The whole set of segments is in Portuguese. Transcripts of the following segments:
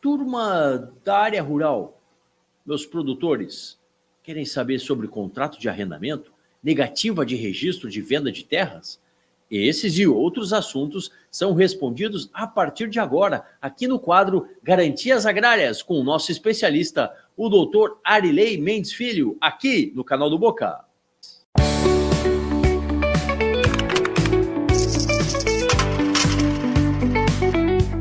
turma da área rural, meus produtores, querem saber sobre contrato de arrendamento, negativa de registro de venda de terras? Esses e outros assuntos são respondidos a partir de agora, aqui no quadro Garantias Agrárias, com o nosso especialista, o doutor Arilei Mendes Filho, aqui no canal do Boca.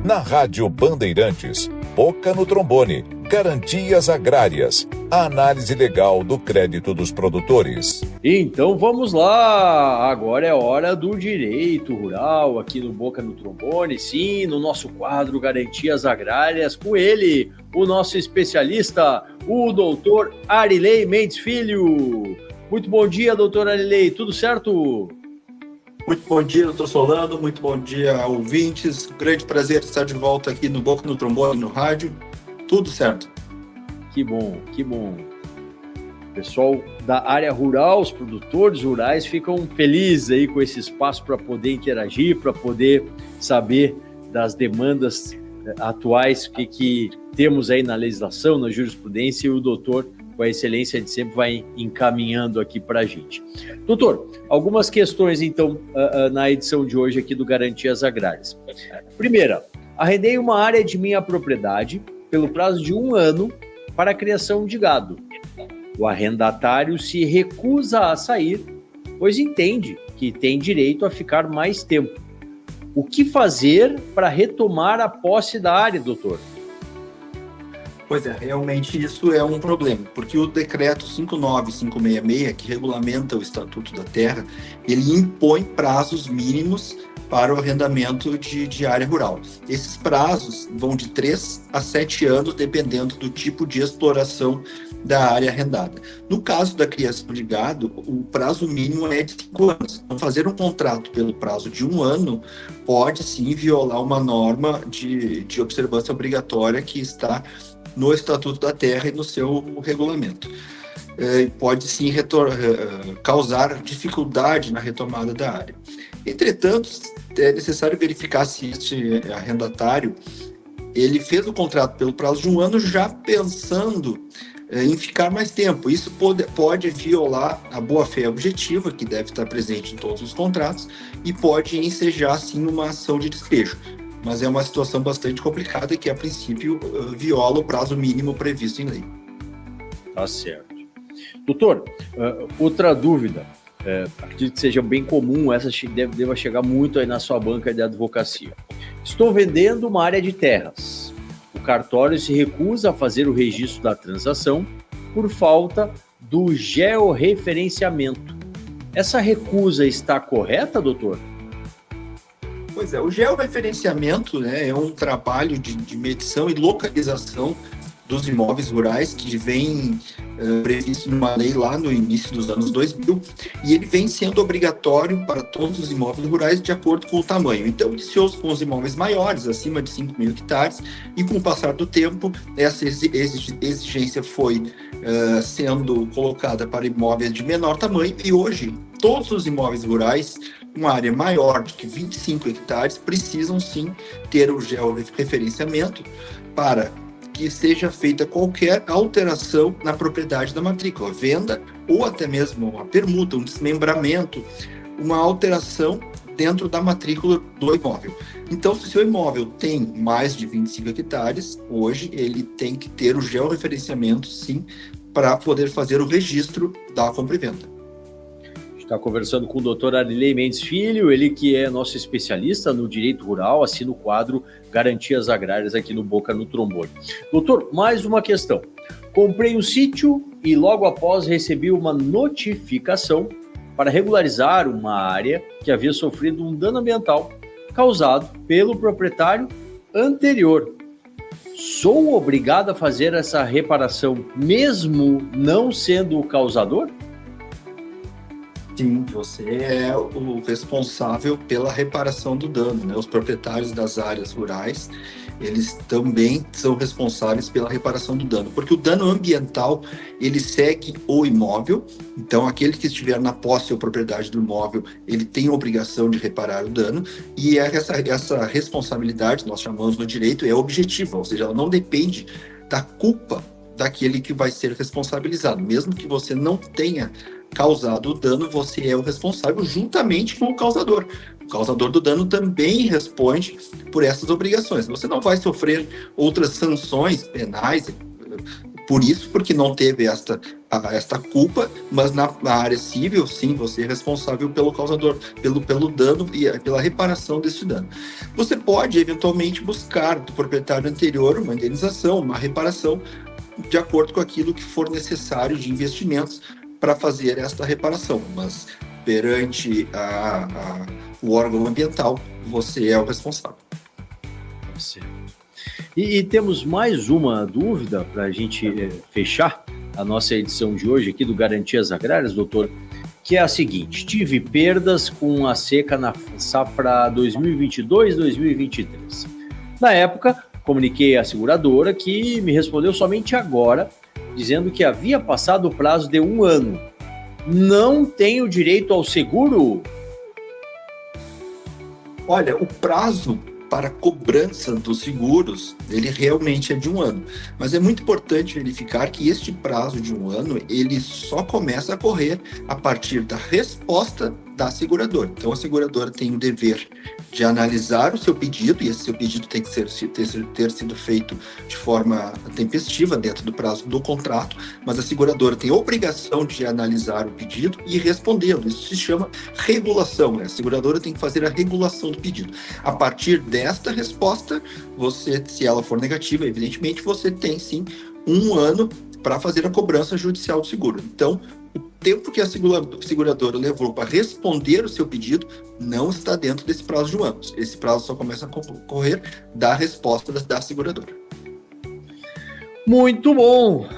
Na Rádio Bandeirantes, Boca no Trombone, Garantias Agrárias, a análise legal do crédito dos produtores. Então vamos lá, agora é hora do direito rural, aqui no Boca no Trombone, sim, no nosso quadro Garantias Agrárias, com ele, o nosso especialista, o doutor Arilei Mendes Filho. Muito bom dia, doutor Arilei, tudo certo? Muito bom dia, doutor Solano, muito bom dia, ouvintes. Grande prazer estar de volta aqui no Boca no Trombone, no rádio. Tudo certo. Que bom, que bom. O pessoal da área rural, os produtores rurais ficam felizes aí com esse espaço para poder interagir, para poder saber das demandas atuais que temos aí na legislação, na jurisprudência, e o doutor, com a excelência de sempre, vai encaminhando aqui para a gente. Doutor, algumas questões, então, na edição de hoje aqui do Garantias Agrárias. Primeira, arrendei uma área de minha propriedade pelo prazo de 1 ano para a criação de gado. O arrendatário se recusa a sair, pois entende que tem direito a ficar mais tempo. O que fazer para retomar a posse da área, doutor? Pois é, realmente isso é um problema, porque o decreto 59566, que regulamenta o Estatuto da Terra, ele impõe prazos mínimos para o arrendamento de área rural. Esses prazos vão de 3 a 7 anos, dependendo do tipo de exploração da área arrendada. No caso da criação de gado, o prazo mínimo é de 5 anos. Então, fazer um contrato pelo prazo de 1 ano pode sim violar uma norma de observância obrigatória que está no Estatuto da Terra e no seu regulamento. Pode sim causar dificuldade na retomada da área. Entretanto, é necessário verificar se este arrendatário ele fez o contrato pelo prazo de 1 ano já pensando em ficar mais tempo. Isso pode violar a boa-fé objetiva, que deve estar presente em todos os contratos, e pode ensejar, sim, uma ação de despejo. Mas é uma situação bastante complicada que, a princípio, viola o prazo mínimo previsto em lei. Tá certo. Doutor, outra dúvida, acredito que seja bem comum, essa deva chegar muito aí na sua banca de advocacia. Estou vendendo uma área de terras. O cartório se recusa a fazer o registro da transação por falta do georreferenciamento. Essa recusa está correta, doutor? Pois é, o georreferenciamento, né, é um trabalho de medição e localização dos imóveis rurais que vem previsto numa lei lá no início dos anos 2000, e ele vem sendo obrigatório para todos os imóveis rurais de acordo com o tamanho. Então, iniciou-se com os imóveis maiores, acima de 5.000 hectares, e com o passar do tempo, essa exigência foi sendo colocada para imóveis de menor tamanho, e hoje, todos os imóveis rurais, uma área maior de que 25 hectares, precisam sim ter o georreferenciamento para que seja feita qualquer alteração na propriedade da matrícula, venda ou até mesmo uma permuta, um desmembramento, uma alteração dentro da matrícula do imóvel. Então, se o seu imóvel tem mais de 25 hectares, hoje ele tem que ter o georreferenciamento, sim, para poder fazer o registro da compra e venda. Está conversando com o doutor Arilei Mendes Filho, ele que é nosso especialista no direito rural, assina o quadro Garantias Agrárias aqui no Boca no Trombone. Doutor, mais uma questão. Comprei um sítio e logo após recebi uma notificação para regularizar uma área que havia sofrido um dano ambiental causado pelo proprietário anterior. Sou obrigado a fazer essa reparação mesmo não sendo o causador? Sim, você é o responsável pela reparação do dano, né? Os proprietários das áreas rurais, eles também são responsáveis pela reparação do dano, porque o dano ambiental, ele segue o imóvel, então aquele que estiver na posse ou propriedade do imóvel, ele tem a obrigação de reparar o dano, e essa responsabilidade, nós chamamos no direito, é objetiva, ou seja, ela não depende da culpa daquele que vai ser responsabilizado. Mesmo que você não tenha causado o dano, você é o responsável juntamente com o causador. O causador do dano também responde por essas obrigações. Você não vai sofrer outras sanções penais por isso, porque não teve esta culpa, mas na área civil, sim, você é responsável pelo causador, pelo dano e pela reparação desse dano. Você pode, eventualmente, buscar do proprietário anterior uma indenização, uma reparação, de acordo com aquilo que for necessário de investimentos para fazer esta reparação, mas perante o órgão ambiental, você é o responsável. Certo. E temos mais uma dúvida para a gente fechar a nossa edição de hoje aqui do Garantias Agrárias, doutor, que é a seguinte: tive perdas com a seca na safra 2022-2023. Na época, comuniquei à seguradora, que me respondeu somente agora, dizendo que havia passado o prazo de 1 ano. Não tenho direito ao seguro? Olha, o prazo para cobrança dos seguros, ele realmente é de 1 ano. Mas é muito importante verificar que este prazo de 1 ano, ele só começa a correr a partir da resposta da seguradora. Então, a seguradora tem o dever de analisar o seu pedido, e esse seu pedido tem que ter sido feito de forma tempestiva, dentro do prazo do contrato, mas a seguradora tem a obrigação de analisar o pedido e respondê-lo. Isso se chama regulação, né? A seguradora tem que fazer a regulação do pedido. A partir desta resposta, você, se ela for negativa, evidentemente, você tem sim 1 ano para fazer a cobrança judicial do seguro. Então, o tempo que a seguradora levou para responder o seu pedido não está dentro desse prazo de 1 ano. Esse prazo só começa a correr da resposta da seguradora. Muito bom!